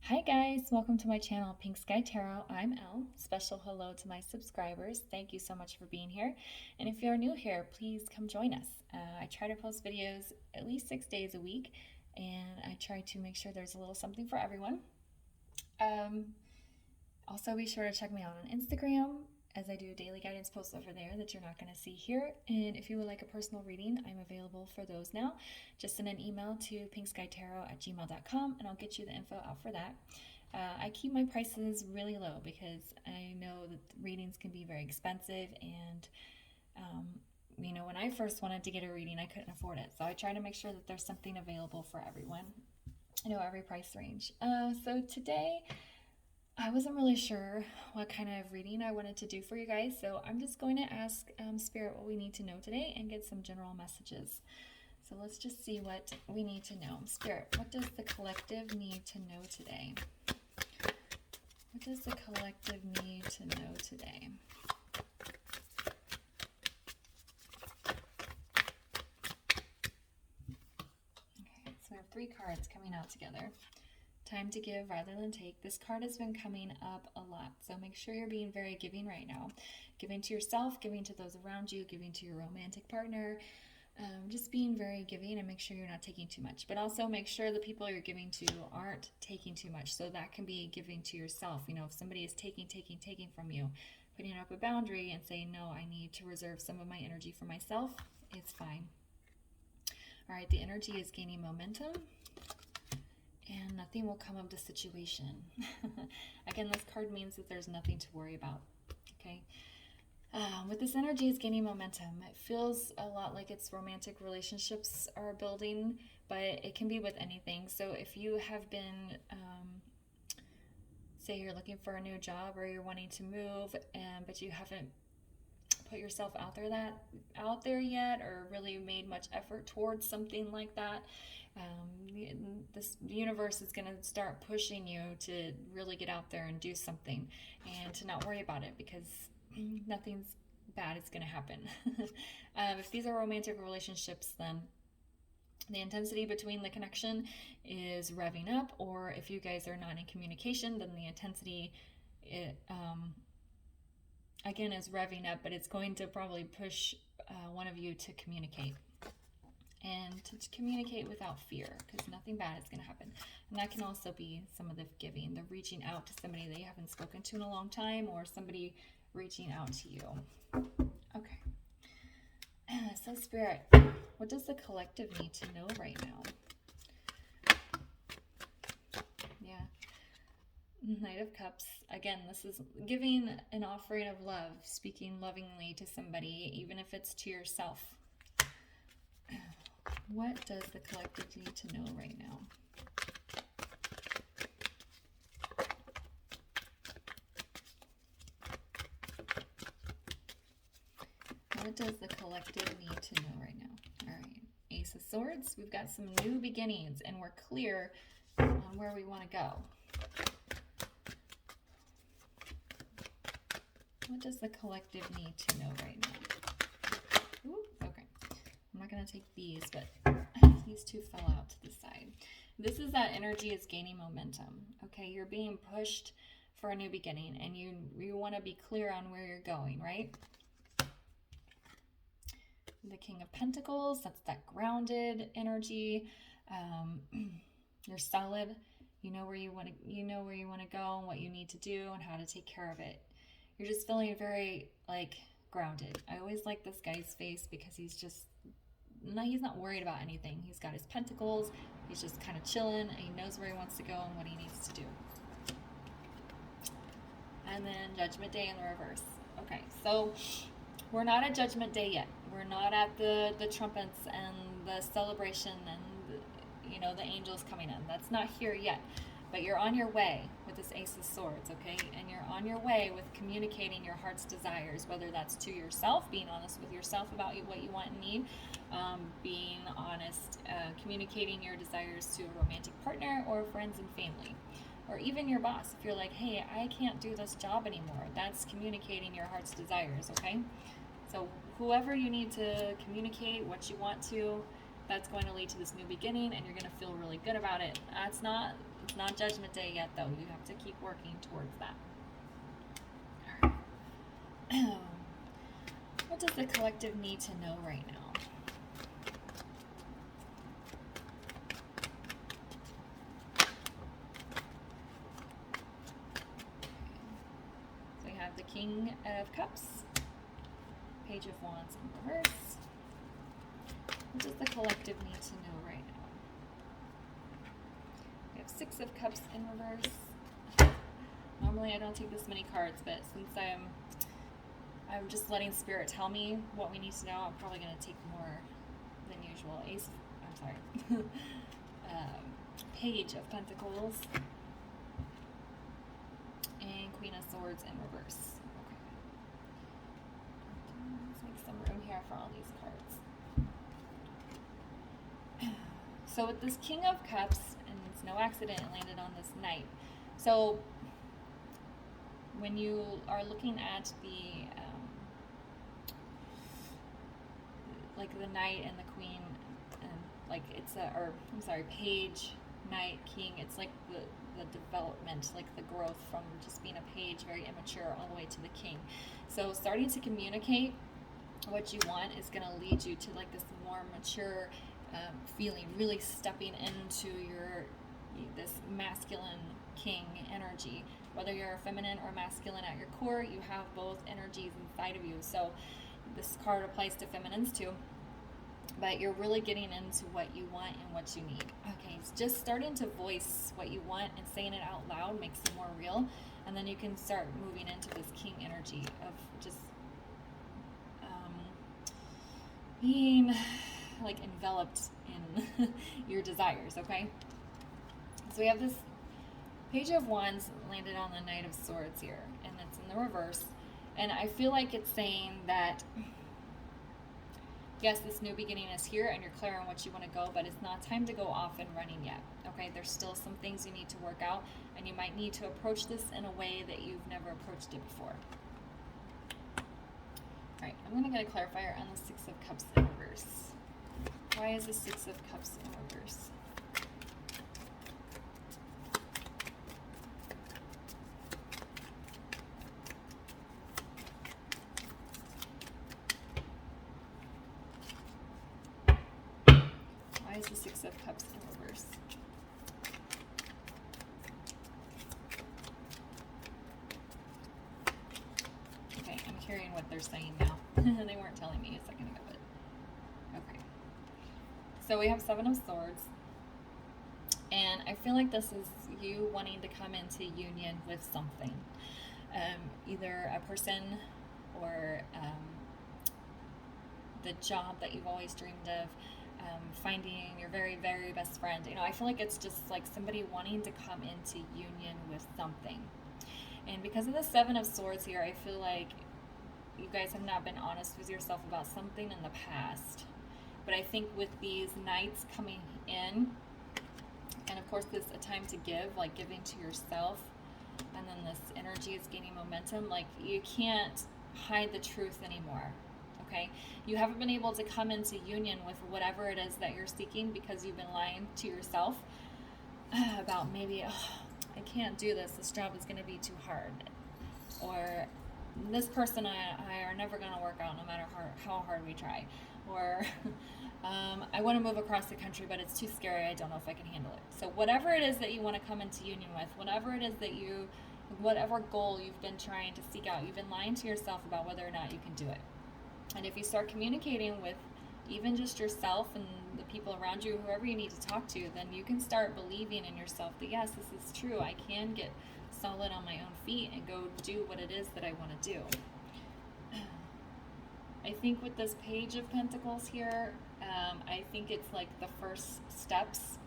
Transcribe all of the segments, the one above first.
Hi guys, welcome to my channel, Pink Sky Tarot. I'm Elle. Special hello to my subscribers. Thank you so much for being here. And if you're new here, please come join us. I try to post videos at least 6 days a week, and I try to make sure there's a little something for everyone. Also, be sure to check me out on Instagram, as I do daily guidance posts over there that you're not going to see here. And if you would like a personal reading, I'm available for those now. Just send an email to pinkskytarot@gmail.com and I'll get you the info out for that. I keep my prices really low because I know that readings can be very expensive, and when I first wanted to get a reading, I couldn't afford it. So I try to make sure that there's something available for everyone. I know every price range. So today, I wasn't really sure what kind of reading I wanted to do for you guys, so I'm just going to ask Spirit what we need to know today and get some general messages. So let's just see what we need to know. Spirit, what does the collective need to know today? What does the collective need to know today? Okay, so we have 3 cards coming out together. Time to give rather than take. This card has been coming up a lot, so make sure you're being very giving right now. Giving to yourself, giving to those around you, giving to your romantic partner. Just being very giving, and make sure you're not taking too much. But also make sure the people you're giving to aren't taking too much. So that can be giving to yourself. If somebody is taking from you, putting up a boundary and saying, no, I need to reserve some of my energy for myself, it's fine. All right, the energy is gaining momentum, and nothing will come of the situation. Again, this card means that there's nothing to worry about, okay? With this energy is gaining momentum. It feels a lot like it's romantic relationships are building, but it can be with anything. So if you have been, say you're looking for a new job, or you're wanting to move, but you haven't put yourself out there yet, or really made much effort towards something like that, the universe is going to start pushing you to really get out there and do something, and to not worry about it, because nothing's bad is going to happen. If these are romantic relationships, then the intensity between the connection is revving up, or if you guys are not in communication, then the intensity again is revving up, but it's going to probably push one of you to communicate, and to communicate without fear, because nothing bad is going to happen. And that can also be some of the giving, the reaching out to somebody that you haven't spoken to in a long time, or somebody reaching out to you. Okay. So Spirit, what does the collective need to know right now? Yeah. Knight of Cups. Again, this is giving an offering of love, speaking lovingly to somebody, even if it's to yourself. What does the collective need to know right now? What does the collective need to know right now? All right, Ace of Swords. We've got some new beginnings, and we're clear on where we want to go. What does the collective need to know right now? Ooh, okay. I'm not going to take these, but these 2 fell out to the side. This is that energy is gaining momentum. Okay, you're being pushed for a new beginning, and you want to be clear on where you're going, right? The King of Pentacles, that's that grounded energy. You're solid. You know where you want to go, and what you need to do, and how to take care of it. You're just feeling very grounded. I always like this guy's face, because he's not worried about anything. He's got his pentacles. He's just kind of chilling, and he knows where he wants to go and what he needs to do. And then Judgment Day in the reverse. Okay, so we're not at Judgment Day yet. We're not at the trumpets and the celebration and the angels coming in. That's not here yet. But you're on your way with this Ace of Swords, okay? And you're on your way with communicating your heart's desires, whether that's to yourself, being honest with yourself about what you want and need, being honest, communicating your desires to a romantic partner or friends and family, or even your boss. If you're like, hey, I can't do this job anymore, that's communicating your heart's desires, okay? So whoever you need to communicate what you want to, that's going to lead to this new beginning, and you're going to feel really good about it. That's not It's not Judgment Day yet, though. You have to keep working towards that. All right. What does the collective need to know right now? So we have the King of Cups, Page of Wands in reverse. What does the collective need to know right now? We have Six of Cups in reverse. Normally I don't take this many cards, but since I'm just letting Spirit tell me what we need to know, I'm probably going to take more than usual. Page of Pentacles and Queen of Swords in reverse. Okay. Let's make some room here for all these cards. So with this King of Cups, and it's no accident it landed on this Knight. So when you are looking at the like the Knight and the Queen, like it's Page, Knight, King, it's like the development, like the growth from just being a page, very immature, all the way to the King. So starting to communicate what you want is going to lead you to like this more mature feeling, really stepping into this masculine King energy. Whether you're feminine or masculine at your core, you have both energies inside of you. So this card applies to feminines too, but you're really getting into what you want and what you need. Okay, it's just starting to voice what you want and saying it out loud makes it more real, and then you can start moving into this King energy of just being like enveloped in your desires. Okay, so we have this Page of Wands landed on the Knight of Swords here, and it's in the reverse. And I feel like it's saying that, yes, this new beginning is here and you're clear on what you want to go, but it's not time to go off and running yet. Okay, there's still some things you need to work out, and you might need to approach this in a way that you've never approached it before. All right, I'm going to get a clarifier on the Six of Cups in reverse. Why is the Six of Cups in reverse? Why is the Six of Cups in reverse? Okay, I'm hearing what they're saying now. They weren't telling me a second ago, but okay. So we have Seven of Swords, and I feel like this is you wanting to come into union with something. Either a person or the job that you've always dreamed of. Finding your very, very best friend. You know, I feel like it's just like somebody wanting to come into union with something. And because of the Seven of Swords here, I feel like you guys have not been honest with yourself about something in the past. But I think with these Knights coming in, and of course this a time to give, like giving to yourself, and then this energy is gaining momentum, like you can't hide the truth anymore. Okay, you haven't been able to come into union with whatever it is that you're seeking because you've been lying to yourself about maybe, oh, I can't do this job is going to be too hard, or this person I are never going to work out no matter how hard we try, or I want to move across the country but it's too scary, I don't know if I can handle it. So whatever it is that you want to come into union with, whatever it is that whatever goal you've been trying to seek out, you've been lying to yourself about whether or not you can do it. And if you start communicating with even just yourself and the people around you, whoever you need to talk to, then you can start believing in yourself that yes, this is true. I can get solid on my own feet and go do what it is that I want to do. I think with this Page of Pentacles here, I think it's like the first steps,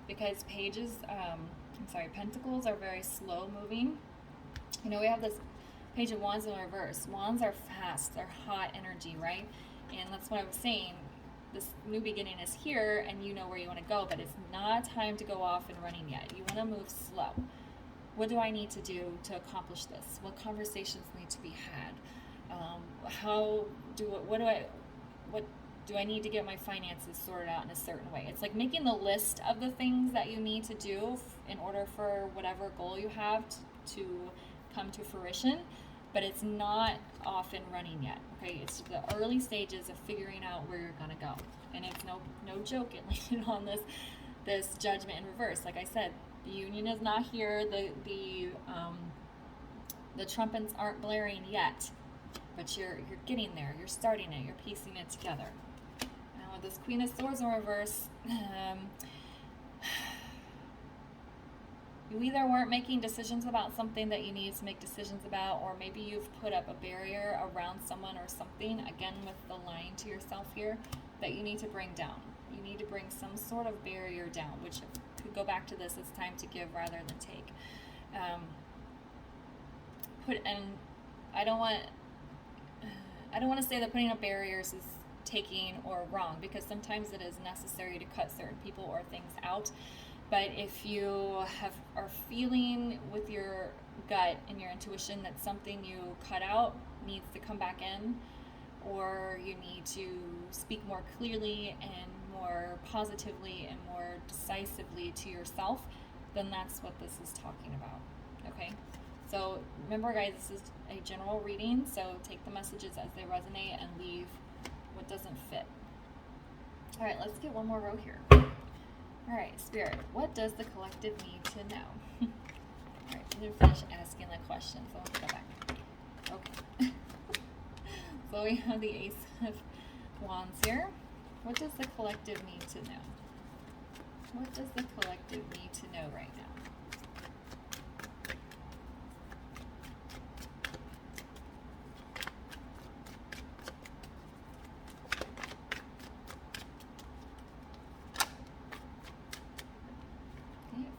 because Pentacles are very slow moving. You know, we have this Page of Wands in reverse. Wands are fast, they're hot energy, right? And that's what I was saying. This new beginning is here and you know where you want to go, but it's not time to go off and running yet. You want to move slow. What do I need to do to accomplish this? What conversations need to be had? Do I need to get my finances sorted out in a certain way? It's like making the list of the things that you need to do in order for whatever goal you have to come to fruition, but it's not off and running yet, okay? It's the early stages of figuring out where you're gonna go. And it's no joke it landed on this Judgment in reverse. Like I said, the union is not here, the trumpets aren't blaring yet, but you're getting there, you're starting it, you're piecing it together. Now with this Queen of Swords in reverse, you either weren't making decisions about something that you need to make decisions about, or maybe you've put up a barrier around someone or something, again with the lying to yourself here, that you need to bring down. You need to bring some sort of barrier down, which could go back to this, it's time to give rather than take. I don't want to say that putting up barriers is taking or wrong, because sometimes it is necessary to cut certain people or things out. But if you are feeling with your gut and your intuition that something you cut out needs to come back in, or you need to speak more clearly and more positively and more decisively to yourself, then that's what this is talking about, okay? So remember, guys, this is a general reading, so take the messages as they resonate and leave what doesn't fit. All right, let's get one more row here. All right, Spirit, what does the collective need to know? All right, I'm going to finish asking the question, so let's go back. Okay. So we have the Ace of Wands here. What does the collective need to know? What does the collective need to know right now?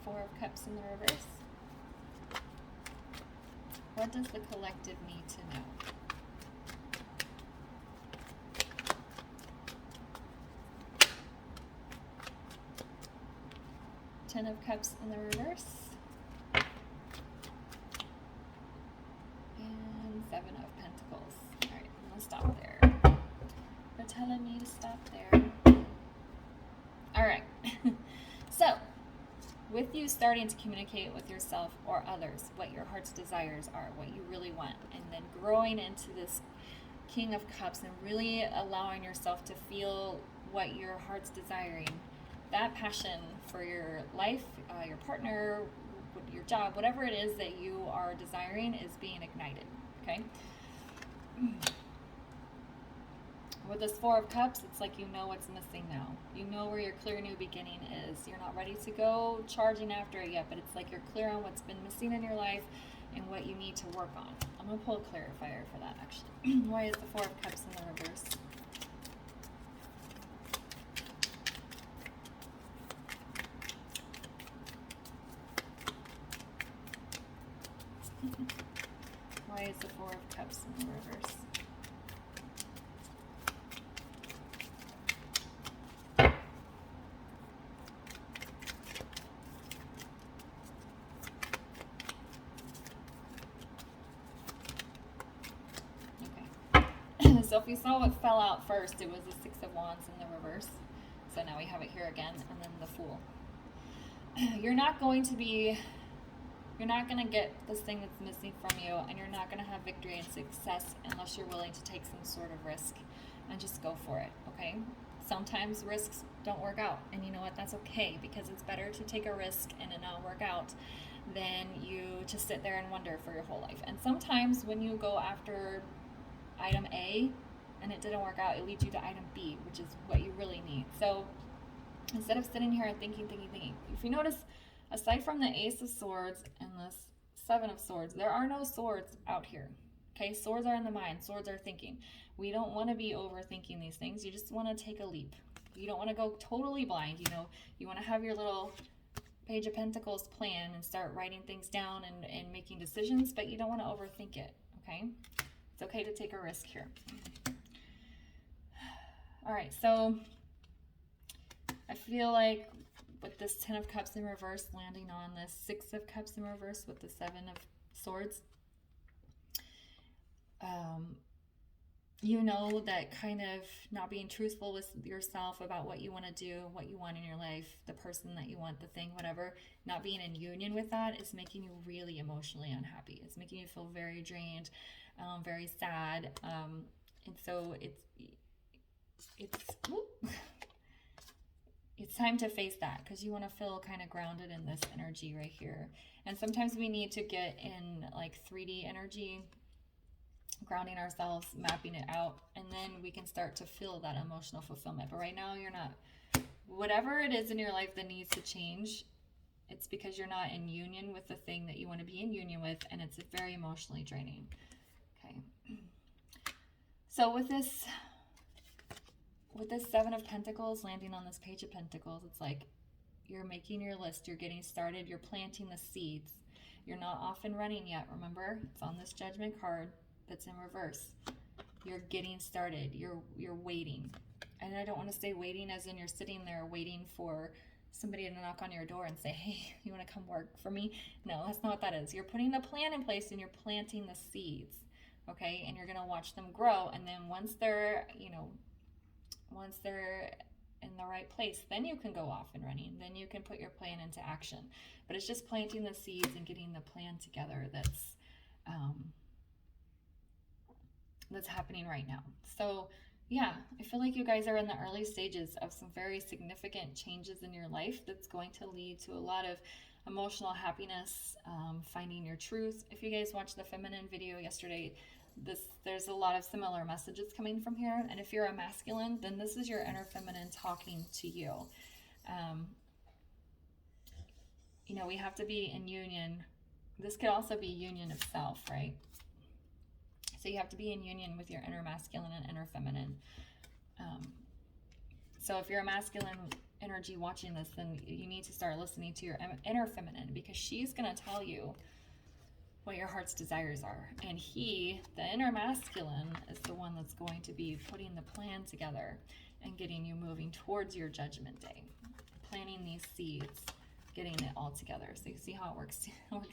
Four of Cups in the reverse. What does the collective need to know? Ten of Cups in the reverse. And Seven of Pentacles. All right, I'm going to stop there. They're telling me to stop there. All right. So, with you starting to communicate with yourself or others what your heart's desires are, what you really want, and then growing into this King of Cups and really allowing yourself to feel what your heart's desiring, that passion for your life, your partner, your job, whatever it is that you are desiring is being ignited, okay? With this Four of Cups, it's like you know what's missing now. You know where your clear new beginning is. You're not ready to go charging after it yet, but it's like you're clear on what's been missing in your life and what you need to work on. I'm going to pull a clarifier for that, actually. Why is the Four of Cups in the reverse? Why is the Four of Cups in the reverse? So if you saw what fell out first, it was the Six of Wands in the reverse. So now we have it here again, and then the Fool. You're not going to get this thing that's missing from you, and you're not going to have victory and success unless you're willing to take some sort of risk and just go for it, okay? Sometimes risks don't work out, and you know what? That's okay, because it's better to take a risk and it not work out than you to sit there and wonder for your whole life. And sometimes when you go after item A and it didn't work out, it leads you to item B, which is what you really need. So instead of sitting here and thinking, if you notice, aside from the Ace of Swords and the Seven of Swords, there are no swords out here. Okay, swords are in the mind, swords are thinking. We don't want to be overthinking these things. You just want to take a leap. You don't want to go totally blind. You know, you want to have your little Page of Pentacles plan and start writing things down and making decisions, but you don't want to overthink it, okay? It's okay to take a risk here. All right, so I feel like with this Ten of Cups in reverse landing on this Six of Cups in reverse with the Seven of Swords, you know that kind of not being truthful with yourself about what you want to do, what you want in your life, the person that you want, the thing, whatever, not being in union with that is making you really emotionally unhappy. It's making you feel very drained, very sad. And so it's time to face that, because you want to feel kind of grounded in this energy right here. And sometimes we need to get in like 3D energy, grounding ourselves, mapping it out, and then we can start to feel that emotional fulfillment. But right now you're not. Whatever it is in your life that needs to change, it's because you're not in union with the thing that you want to be in union with, and it's very emotionally draining. Okay. So with this Seven of Pentacles landing on this Page of Pentacles, it's like you're making your list, you're getting started, you're planting the seeds. You're not off and running yet, remember? It's on this Judgment card that's in reverse. You're getting started. You're waiting. And I don't want to say waiting as in you're sitting there waiting for somebody to knock on your door and say, hey, you want to come work for me? No, that's not what that is. You're putting a plan in place and you're planting the seeds, okay? And you're going to watch them grow. And then once they're in the right place, then you can go off and running. Then you can put your plan into action. But it's just planting the seeds and getting the plan together that's happening right now. So yeah, I feel like you guys are in the early stages of some very significant changes in your life that's going to lead to a lot of emotional happiness, finding your truth. If you guys watched the feminine video yesterday, there's a lot of similar messages coming from here. And if you're a masculine, then this is your inner feminine talking to you. You know, we have to be in union. This could also be union of self, right? So you have to be in union with your inner masculine and inner feminine. So if you're a masculine energy watching this, then you need to start listening to your inner feminine, because she's going to tell you what your heart's desires are. And the inner masculine, is the one that's going to be putting the plan together and getting you moving towards your Judgment Day. Planting these seeds, getting it all together. So you see how it works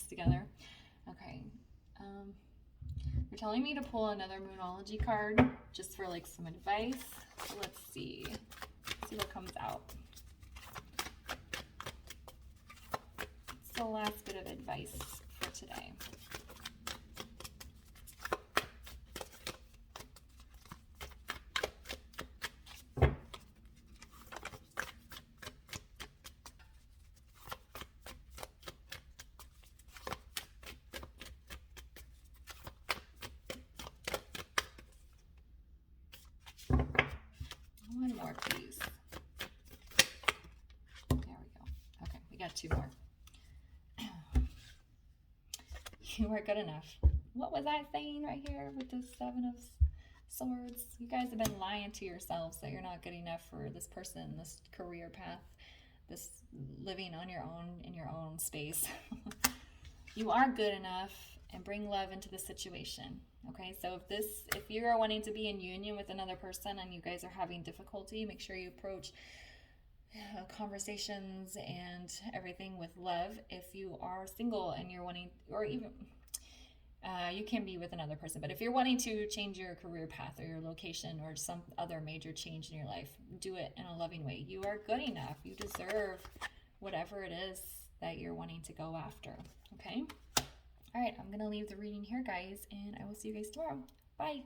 together? Okay. You're telling me to pull another Moonology card just for like some advice. So let's see what comes out. It's the last bit of advice for today. One more, please. There we go. Okay, we got two more. You are good enough. What was I saying right here with this Seven of Swords? You guys have been lying to yourselves that you're not good enough for this person, this career path, this living on your own, in your own space. You are good enough, and bring love into the situation. Okay, so if you are wanting to be in union with another person and you guys are having difficulty, make sure you approach conversations and everything with love. If you are single and you're wanting, or even you can be with another person, but if you're wanting to change your career path or your location or some other major change in your life, do it in a loving way. You are good enough. You deserve whatever it is that you're wanting to go after. Okay? All right, I'm going to leave the reading here, guys, and I will see you guys tomorrow. Bye.